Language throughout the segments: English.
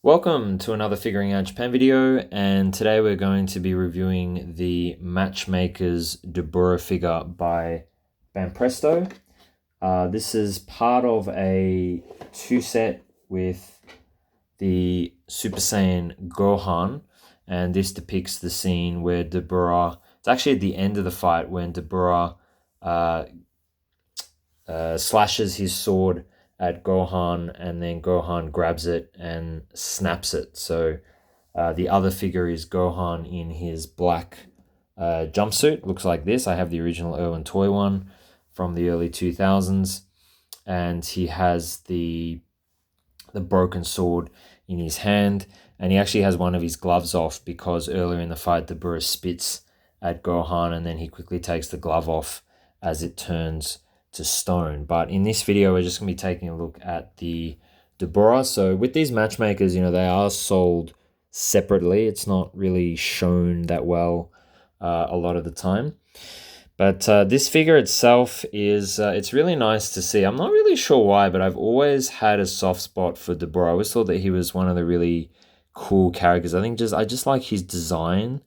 Welcome to another Figuring Out Japan video, and today we're going to be reviewing the Matchmaker's Dabura figure by Banpresto. This is part of a two-set with the Super Saiyan Gohan, and this depicts the scene where Dabura, it's actually at the end of the fight when Dabura slashes his sword at Gohan, and then Gohan grabs it and snaps it. So the other figure is Gohan in his black jumpsuit. Looks like this. I have the original Irwin toy one from the early 2000s, and he has the broken sword in his hand, and he actually has one of his gloves off because earlier in the fight Dabura spits at Gohan and then he quickly takes the glove off as it turns to stone. But in this video we're just going to be taking a look at the Dabura. So with these matchmakers, they are sold separately. It's not really shown that well a lot of the time. But this figure itself is, it's really nice to see. I'm not really sure why, but I've always had a soft spot for Dabura. I always thought that he was one of the really cool characters. I just like his design.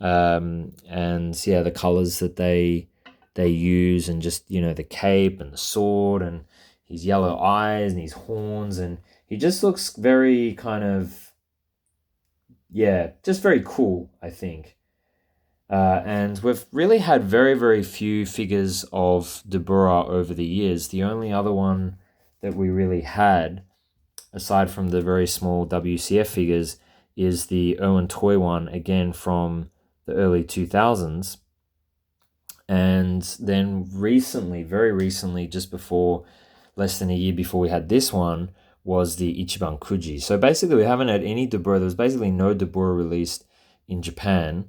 And yeah, the colors that they use, and just, the cape and the sword and his yellow eyes and his horns, and he just looks very kind of, yeah, just very cool, I think. And we've really had very, very few figures of Dabura over the years. The only other one that we really had, aside from the very small WCF figures, is the Irwin toy one, again from the early 2000s. And then recently, very recently, just before, less than a year before we had this one, was the Ichiban Kuji. So basically we haven't had any Dabura. There was basically no Dabura released in Japan.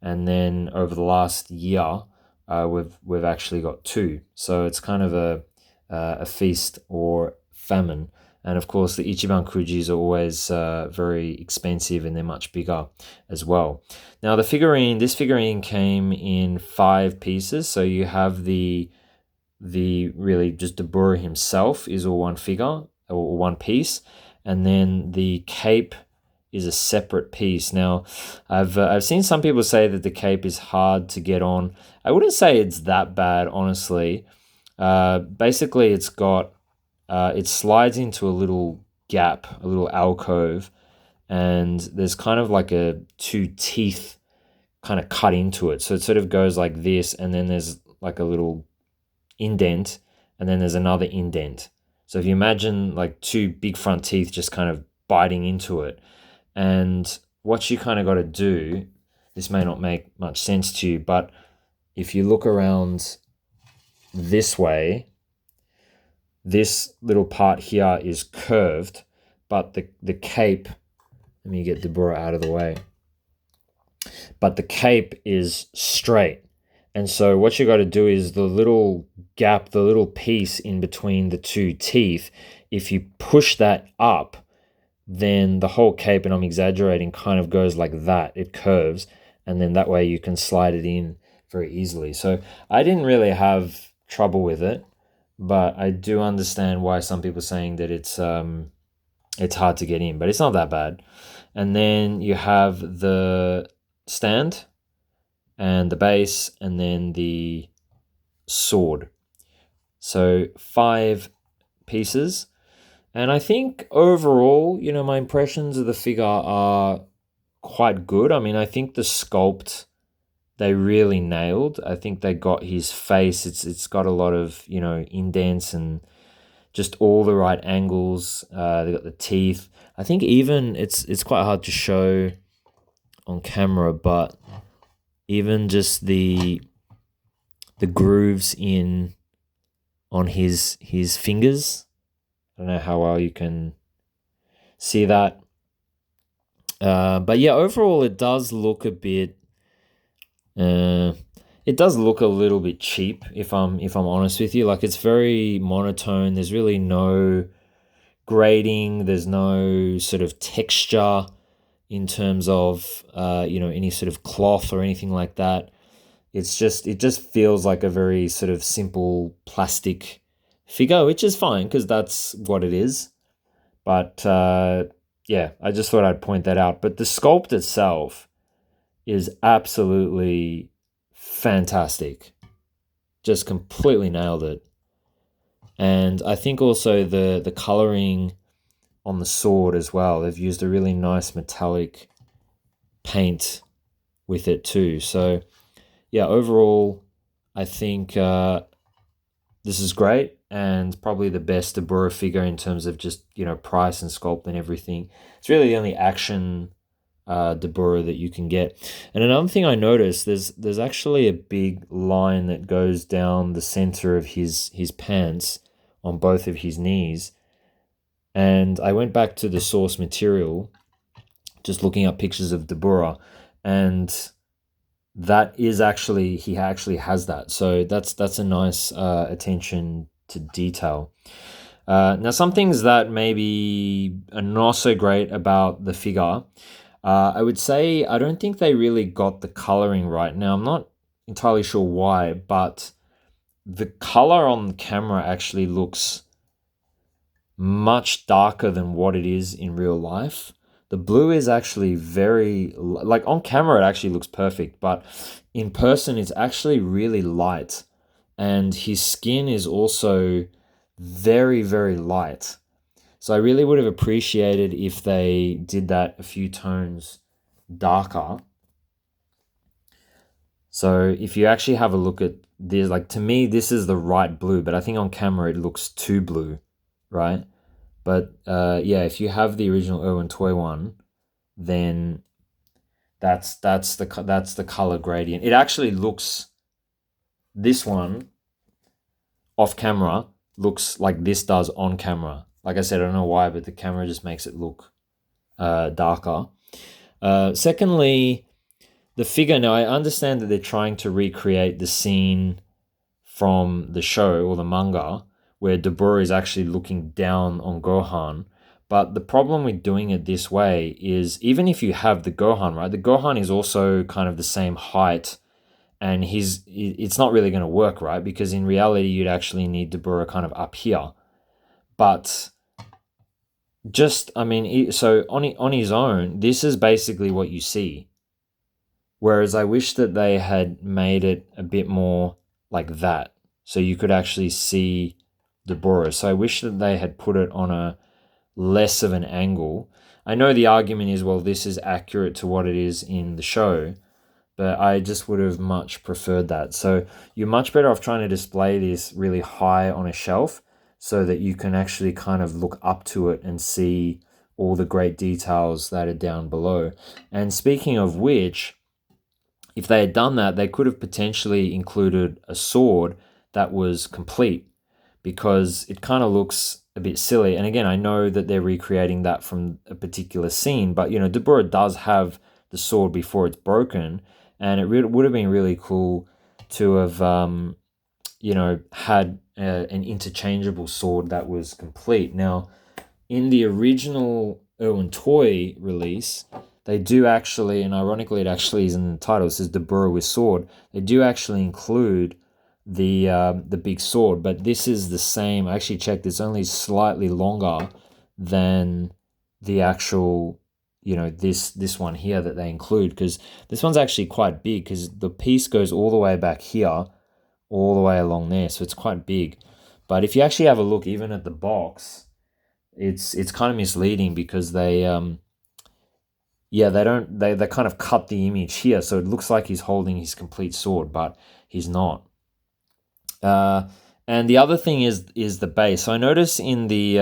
And then over the last year, we've actually got two. So it's kind of a feast or famine. And of course, the Ichiban Kujis are always very expensive, and they're much bigger as well. Now, this figurine came in 5 pieces. So you have the really just Dabura himself is all one figure or one piece, and then the cape is a separate piece. Now, I've seen some people say that the cape is hard to get on. I wouldn't say it's that bad, honestly. Basically, it's got it slides into a little gap, a little alcove, and there's kind of like two teeth kind of cut into it. So it sort of goes like this, and then there's like a little indent, and then there's another indent. So if you imagine like two big front teeth just kind of biting into it. And what you kind of got to do, this may not make much sense to you, but if you look around this way, this little part here is curved, but the cape, let me get Dabura out of the way, but the cape is straight. And so what you got to do is the little gap, the little piece in between the two teeth, if you push that up, then the whole cape, and I'm exaggerating, kind of goes like that. It curves, and then that way you can slide it in very easily. So I didn't really have trouble with it, but I do understand why some people are saying that it's hard to get in, but it's not that bad. And then you have the stand and the base, and then the sword. So 5 pieces. And I think overall, my impressions of the figure are quite good. I mean, I think the sculpt, they really nailed. I think they got his face. It's got a lot of, indents and just all the right angles. They got the teeth. I think even it's quite hard to show on camera, but even just the grooves on his fingers. I don't know how well you can see that. But yeah, overall it does look a bit, it does look a little bit cheap, if I'm honest with you. Like, it's very monotone. There's really no grading. There's no sort of texture in terms of, any sort of cloth or anything like that. It just feels like a very sort of simple plastic figure, which is fine because that's what it is. But yeah, I just thought I'd point that out. But the sculpt itself is absolutely fantastic. Just completely nailed it. And I think also the coloring on the sword as well. They've used a really nice metallic paint with it too. So yeah, overall, I think this is great and probably the best Dabura figure in terms of just, price and sculpt and everything. It's really the only action Dabura that you can get. And another thing I noticed, there's actually a big line that goes down the center of his pants on both of his knees. And I went back to the source material, just looking up pictures of Dabura, and that is actually, he actually has that. So that's a nice attention to detail. Now, some things that maybe are not so great about the figure, I would say I don't think they really got the coloring right. Now, I'm not entirely sure why, but the color on the camera actually looks much darker than what it is in real life. The blue is actually very, like on camera, it actually looks perfect, but in person, it's actually really light. And his skin is also very, very light. So I really would have appreciated if they did that a few tones darker. So if you actually have a look at this, like to me, this is the right blue, but I think on camera it looks too blue, right? But yeah, if you have the original Irwin Toy one, then that's the color gradient. It actually looks, this one off camera looks like this does on camera. Like I said, I don't know why, but the camera just makes it look darker. Secondly, the figure. Now I understand that they're trying to recreate the scene from the show or the manga where Dabura is actually looking down on Gohan. But the problem with doing it this way is, even if you have the Gohan, right, the Gohan is also kind of the same height, and it's not really going to work, right? Because in reality, you'd actually need Dabura kind of up here. But just, I mean, so on his own, this is basically what you see. Whereas I wish that they had made it a bit more like that, so you could actually see Dabura. So I wish that they had put it on a less of an angle. I know the argument is, well, this is accurate to what it is in the show, but I just would have much preferred that. So you're much better off trying to display this really high on a shelf so that you can actually kind of look up to it and see all the great details that are down below. And speaking of which, if they had done that, they could have potentially included a sword that was complete, because it kind of looks a bit silly. And again, I know that they're recreating that from a particular scene, but Dabura does have the sword before it's broken, and it would have been really cool to have had an interchangeable sword that was complete. Now, in the original Irwin Toy release, they do actually, and ironically it actually is in the title, it says Dabura with sword. They do actually include the big sword, but this is the same. I actually checked, it's only slightly longer than the actual, this one here that they include, because this one's actually quite big, because the piece goes all the way back here, all the way along there, so it's quite big. But if you actually have a look even at the box, it's kind of misleading, because they they kind of cut the image here, so it looks like he's holding his complete sword, but he's not. And the other thing is the base. So I noticed in the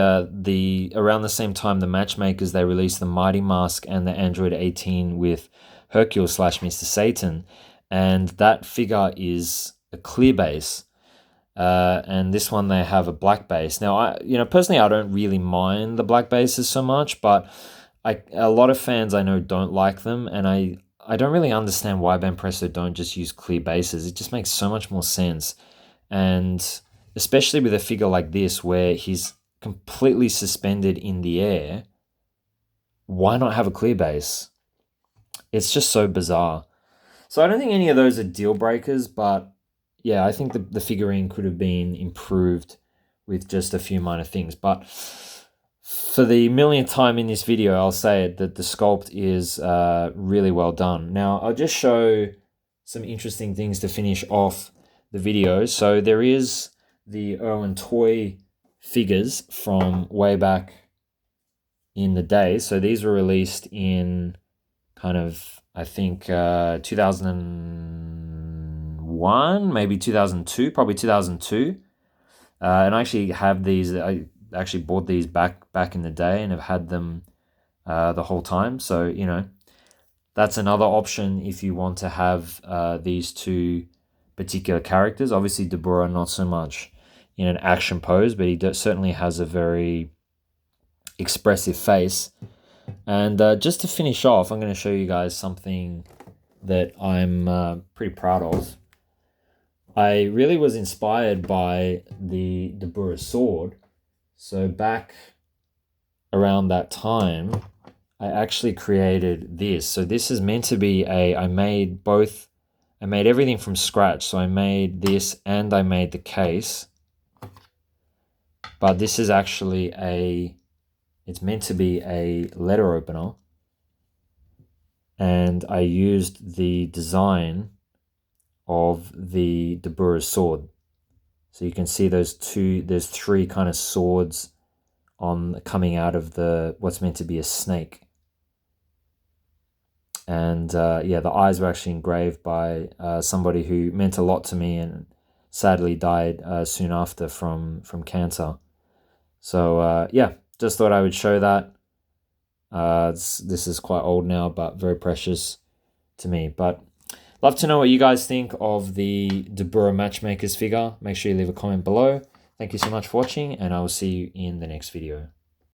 around the same time the Matchmakers, they released the Mighty Mask and the Android 18 with Hercule / Mr. Satan, and that figure is a clear base. And this one they have a black base. Now, personally, I don't really mind the black bases so much, but a lot of fans I know don't like them, and I don't really understand why Banpresto don't just use clear bases. It just makes so much more sense. And especially with a figure like this where he's completely suspended in the air, why not have a clear base? It's just so bizarre. So I don't think any of those are deal breakers, but yeah, I think the figurine could have been improved with just a few minor things. But For the millionth time in this video, I'll say it, that the sculpt is really well done. Now, I'll just show some interesting things to finish off the video. So there is the Irwin Toy figures from way back in the day. So these were released in kind of, I think, 2001, maybe 2002, probably 2002. And I actually have these. I actually bought these back in the day and have had them the whole time. So, you know, that's another option if you want to have these two particular characters. Obviously, Dabura not so much in an action pose, but he certainly has a very expressive face. And just to finish off, I'm going to show you guys something that I'm pretty proud of. I really was inspired by the Dabura sword. So back around that time, I actually created this. So this is meant to be I made everything from scratch. So I made this and I made the case. But this is actually it's meant to be a letter opener. And I used the design of the Dabura sword. So you can see there's three kind of swords coming out of what's meant to be a snake. And yeah, the eyes were actually engraved by somebody who meant a lot to me and sadly died soon after from cancer. So yeah, just thought I would show that. This is quite old now, but very precious to me. But love to know what you guys think of the Dabura Matchmakers figure. Make sure you leave a comment below. Thank you so much for watching, and I will see you in the next video.